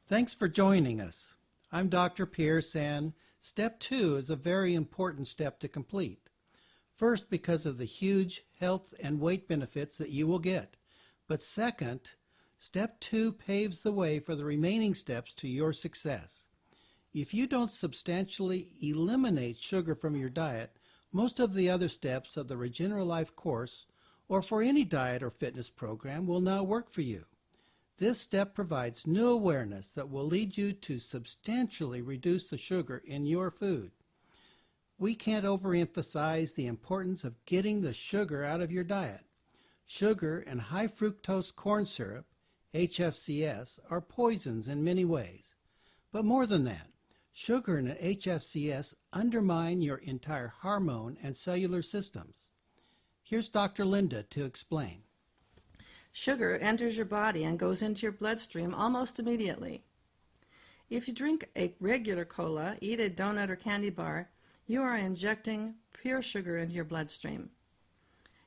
Thanks for joining us. I'm Dr. Pierce, and Step 2 is a very important step to complete. First, because of the huge health and weight benefits that you will get. But second, Step 2 paves the way for the remaining steps to your success. If you don't substantially eliminate sugar from your diet, most of the other steps of the Regeneralife course, or for any diet or fitness program, will not work for you. This step provides new awareness that will lead you to substantially reduce the sugar in your food. We can't overemphasize the importance of getting the sugar out of your diet. Sugar and high fructose corn syrup, HFCS, are poisons in many ways. But more than that, sugar and HFCS undermine your entire hormone and cellular systems. Here's Dr. Linda to explain. Sugar enters your body and goes into your bloodstream almost immediately. If you drink a regular cola, eat a donut or candy bar, you are injecting pure sugar into your bloodstream.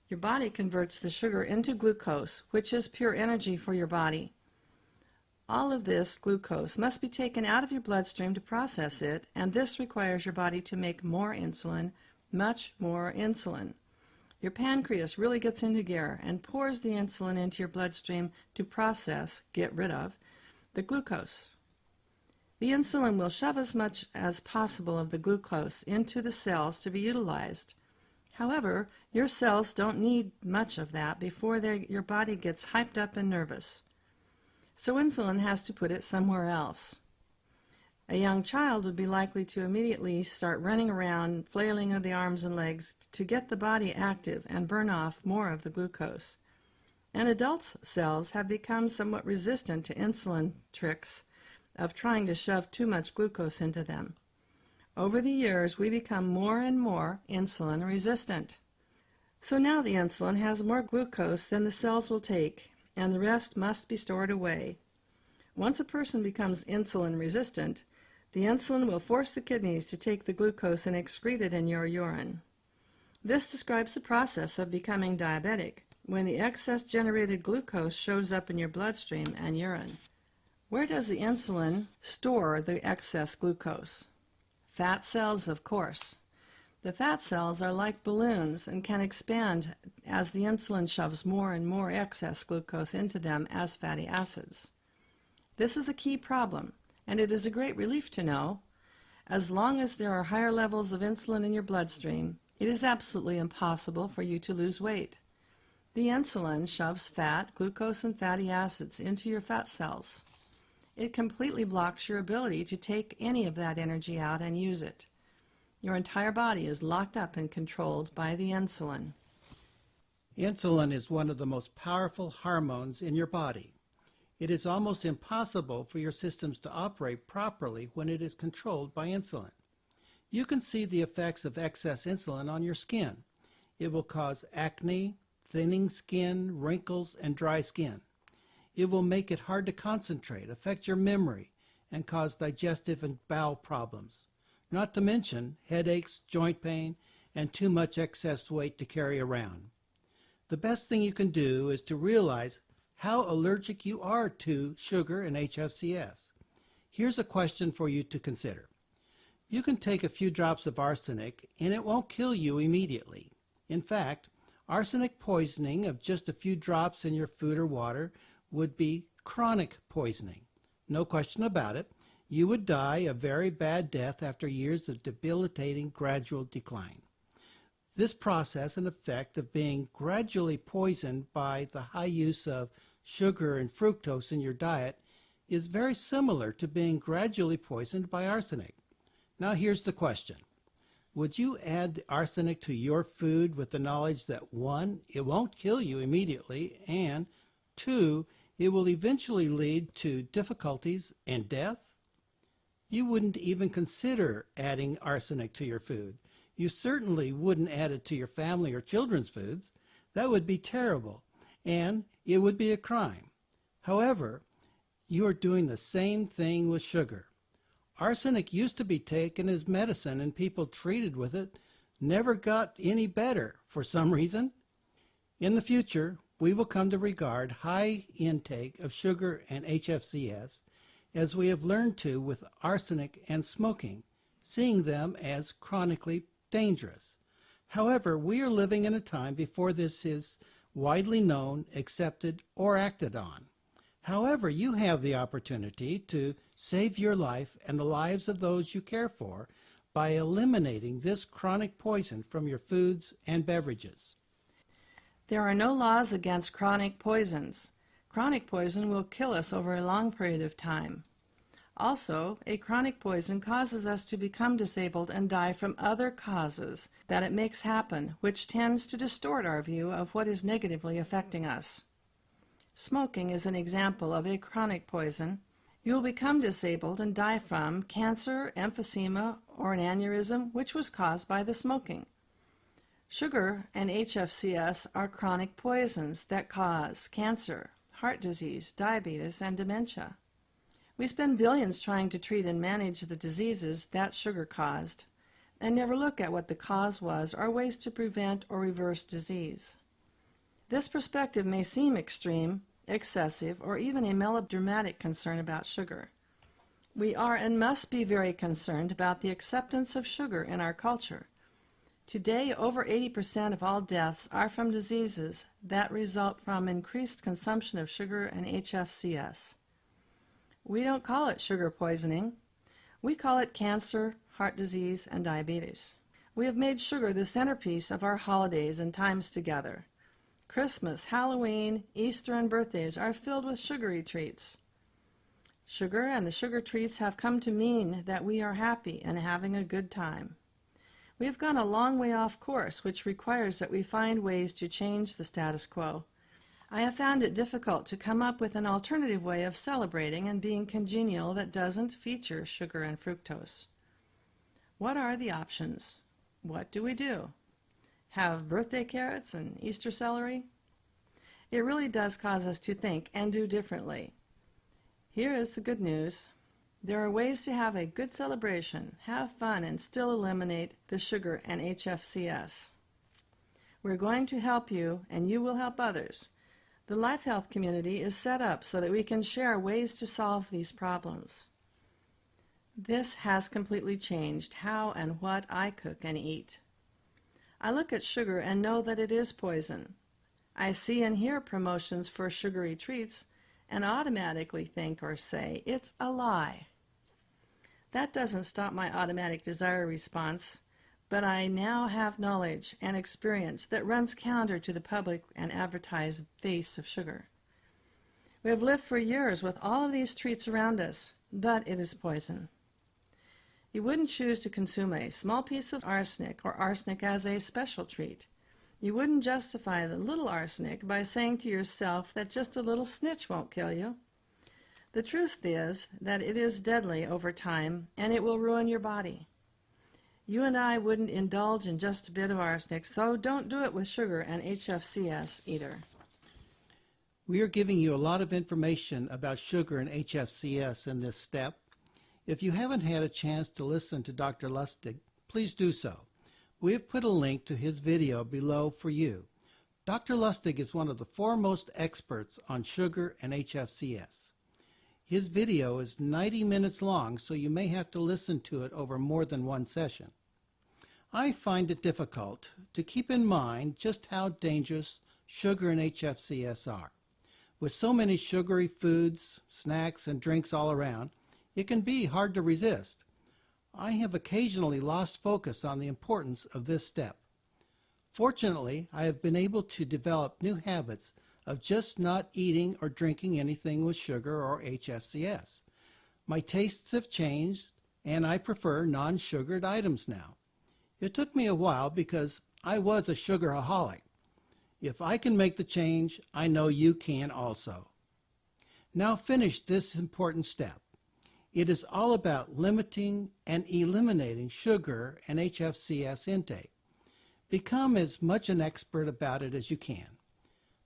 Your body converts the sugar into glucose, which is pure energy for your body. All of this glucose must be taken out of your bloodstream to process it, and this requires your body to make more insulin, much more insulin. Your pancreas really gets into gear and pours the insulin into your bloodstream to process, get rid of, the glucose. The insulin will shove as much as possible of the glucose into the cells to be utilized. However, your cells don't need much of that before your body gets hyped up and nervous. So insulin has to put it somewhere else. A young child would be likely to immediately start running around, flailing of the arms and legs to get the body active and burn off more of the glucose. And adults' cells have become somewhat resistant to insulin tricks of trying to shove too much glucose into them. Over the years, we become more and more insulin resistant. So now the insulin has more glucose than the cells will take, and the rest must be stored away. Once a person becomes insulin resistant, the insulin will force the kidneys to take the glucose and excrete it in your urine. This describes the process of becoming diabetic, when the excess generated glucose shows up in your bloodstream and urine. Where does the insulin store the excess glucose? Fat cells, of course. The fat cells are like balloons and can expand as the insulin shoves more and more excess glucose into them as fatty acids. This is a key problem, and it is a great relief to know, as long as there are higher levels of insulin in your bloodstream, it is absolutely impossible for you to lose weight. The insulin shoves fat, glucose, and fatty acids into your fat cells. It completely blocks your ability to take any of that energy out and use it. Your entire body is locked up and controlled by the insulin. Insulin is one of the most powerful hormones in your body. It is almost impossible for your systems to operate properly when it is controlled by insulin. You can see the effects of excess insulin on your skin. It will cause acne, thinning skin, wrinkles, and dry skin. It will make it hard to concentrate, affect your memory, and cause digestive and bowel problems. Not to mention headaches, joint pain, and too much excess weight to carry around. The best thing you can do is to realize how allergic you are to sugar and HFCS. Here's a question for you to consider. You can take a few drops of arsenic and it won't kill you immediately. In fact, arsenic poisoning of just a few drops in your food or water would be chronic poisoning. No question about it. You would die a very bad death after years of debilitating gradual decline. This process and effect of being gradually poisoned by the high use of sugar and fructose in your diet is very similar to being gradually poisoned by arsenic. Now here's the question. Would you add the arsenic to your food with the knowledge that 1, it won't kill you immediately, and 2, it will eventually lead to difficulties and death? You wouldn't even consider adding arsenic to your food. You certainly wouldn't add it to your family or children's foods. That would be terrible, and it would be a crime. However, you are doing the same thing with sugar. Arsenic used to be taken as medicine, and people treated with it never got any better for some reason. In the future, we will come to regard high intake of sugar and HFCS as we have learned to with arsenic and smoking, seeing them as chronically dangerous. However, we are living in a time before this is widely known, accepted, or acted on. However, you have the opportunity to save your life and the lives of those you care for by eliminating this chronic poison from your foods and beverages. There are no laws against chronic poisons. Chronic poison will kill us over a long period of time. Also, a chronic poison causes us to become disabled and die from other causes that it makes happen, which tends to distort our view of what is negatively affecting us. Smoking is an example of a chronic poison. You will become disabled and die from cancer, emphysema, or an aneurysm which was caused by the smoking. Sugar and HFCS are chronic poisons that cause cancer, heart disease, diabetes, and dementia. We spend billions trying to treat and manage the diseases that sugar caused, and never look at what the cause was or ways to prevent or reverse disease. This perspective may seem extreme, excessive, or even a melodramatic concern about sugar. We are and must be very concerned about the acceptance of sugar in our culture. Today, over 80% of all deaths are from diseases that result from increased consumption of sugar and HFCS. We don't call it sugar poisoning. We call it cancer, heart disease, and diabetes. We have made sugar the centerpiece of our holidays and times together. Christmas, Halloween, Easter, and birthdays are filled with sugary treats. Sugar and the sugar treats have come to mean that we are happy and having a good time. We have gone a long way off course, which requires that we find ways to change the status quo. I have found it difficult to come up with an alternative way of celebrating and being congenial that doesn't feature sugar and fructose. What are the options? What do we do? Have birthday carrots and Easter celery? It really does cause us to think and do differently. Here is the good news. There are ways to have a good celebration, have fun, and still eliminate the sugar and HFCS. We're going to help you, and you will help others. The Life Health community is set up so that we can share ways to solve these problems. This has completely changed how and what I cook and eat. I look at sugar and know that it is poison. I see and hear promotions for sugary treats and automatically think or say, it's a lie. That doesn't stop my automatic desire response, but I now have knowledge and experience that runs counter to the public and advertised face of sugar. We have lived for years with all of these treats around us, but it is poison. You wouldn't choose to consume a small piece of arsenic or arsenic as a special treat. You wouldn't justify the little arsenic by saying to yourself that just a little snitch won't kill you. The truth is that it is deadly over time, and it will ruin your body. You and I wouldn't indulge in just a bit of arsenic, so don't do it with sugar and HFCS either. We are giving you a lot of information about sugar and HFCS in this step. If you haven't had a chance to listen to Dr. Lustig, please do so. We have put a link to his video below for you. Dr. Lustig is one of the foremost experts on sugar and HFCS. His video is 90 minutes long, so you may have to listen to it over more than one session. I find it difficult to keep in mind just how dangerous sugar and HFCS are. With so many sugary foods, snacks, and drinks all around, it can be hard to resist. I have occasionally lost focus on the importance of this step. Fortunately, I have been able to develop new habits of just not eating or drinking anything with sugar or HFCS. My tastes have changed, and I prefer non-sugared items now. It took me a while because I was a sugaraholic. If I can make the change, I know you can also. Now finish this important step. It is all about limiting and eliminating sugar and HFCS intake. Become as much an expert about it as you can.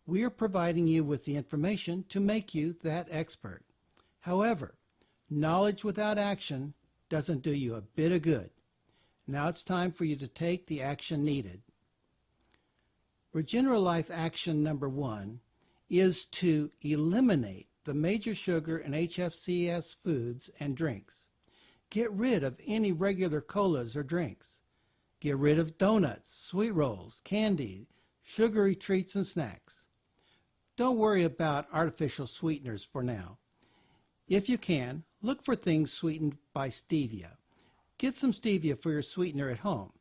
We are providing you with the information to make you that expert. However, knowledge without action doesn't do you a bit of good. Now it's time for you to take the action needed. Regeneralife action number 1 is to eliminate the major sugar and HFCS foods and drinks. Get rid of any regular colas or drinks. Get rid of donuts, sweet rolls, candy, sugary treats and snacks. Don't worry about artificial sweeteners for now. If you can, look for things sweetened by stevia. Get some stevia for your sweetener at home.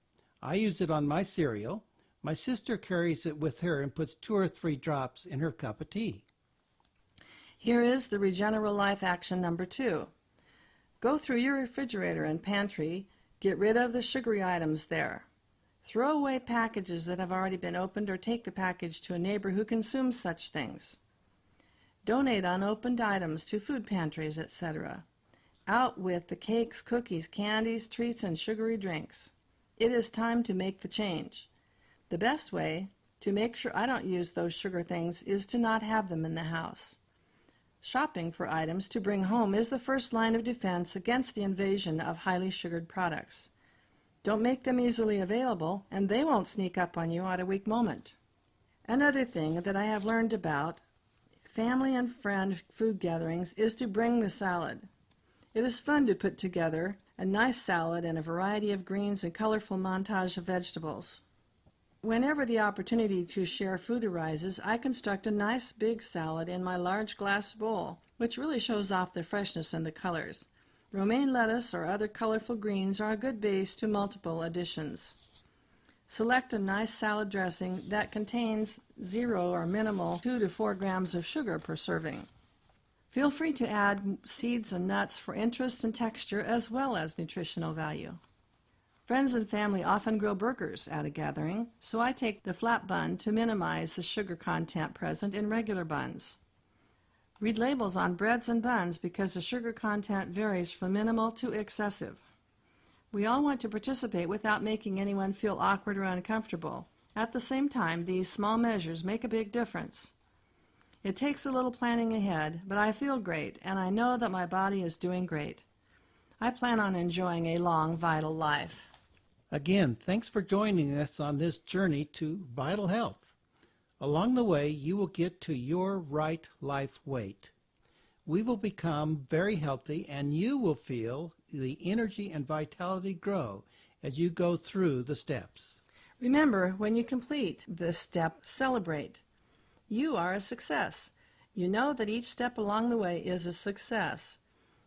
I use it on my cereal. My sister carries it with her and puts 2 or 3 drops in her cup of tea. Here is the Regeneral Life action number 2. Go through your refrigerator and pantry. Get rid of the sugary items there. Throw away packages that have already been opened or take the package to a neighbor who consumes such things. Donate unopened items to food pantries, etc. Out with the cakes, cookies, candies, treats, and sugary drinks. It is time to make the change. The best way to make sure I don't use those sugar things is to not have them in the house. Shopping for items to bring home is the first line of defense against the invasion of highly sugared products. Don't make them easily available, and they won't sneak up on you at a weak moment. Another thing that I have learned about family and friend food gatherings is to bring the salad. It is fun to put together a nice salad and a variety of greens and colorful montage of vegetables. Whenever the opportunity to share food arises, I construct a nice big salad in my large glass bowl, which really shows off the freshness and the colors. Romaine lettuce or other colorful greens are a good base to multiple additions. Select a nice salad dressing that contains 0 or minimal 2 to 4 grams of sugar per serving. Feel free to add seeds and nuts for interest and texture as well as nutritional value. Friends and family often grill burgers at a gathering, so I take the flat bun to minimize the sugar content present in regular buns. Read labels on breads and buns because the sugar content varies from minimal to excessive. We all want to participate without making anyone feel awkward or uncomfortable. At the same time, these small measures make a big difference. It takes a little planning ahead, but I feel great, and I know that my body is doing great. I plan on enjoying a long, vital life. Again, thanks for joining us on this journey to vital health. Along the way, you will get to your right life weight. We will become very healthy, and you will feel the energy and vitality grow as you go through the steps. Remember, when you complete this step, celebrate. You are a success. You know that each step along the way is a success.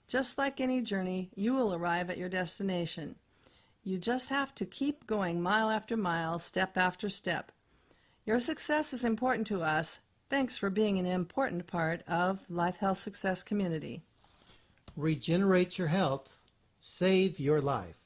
Just like any journey, you will arrive at your destination. You just have to keep going mile after mile, step after step. Your success is important to us. Thanks for being an important part of Life Health Success community. Regenerate your health. Save your life.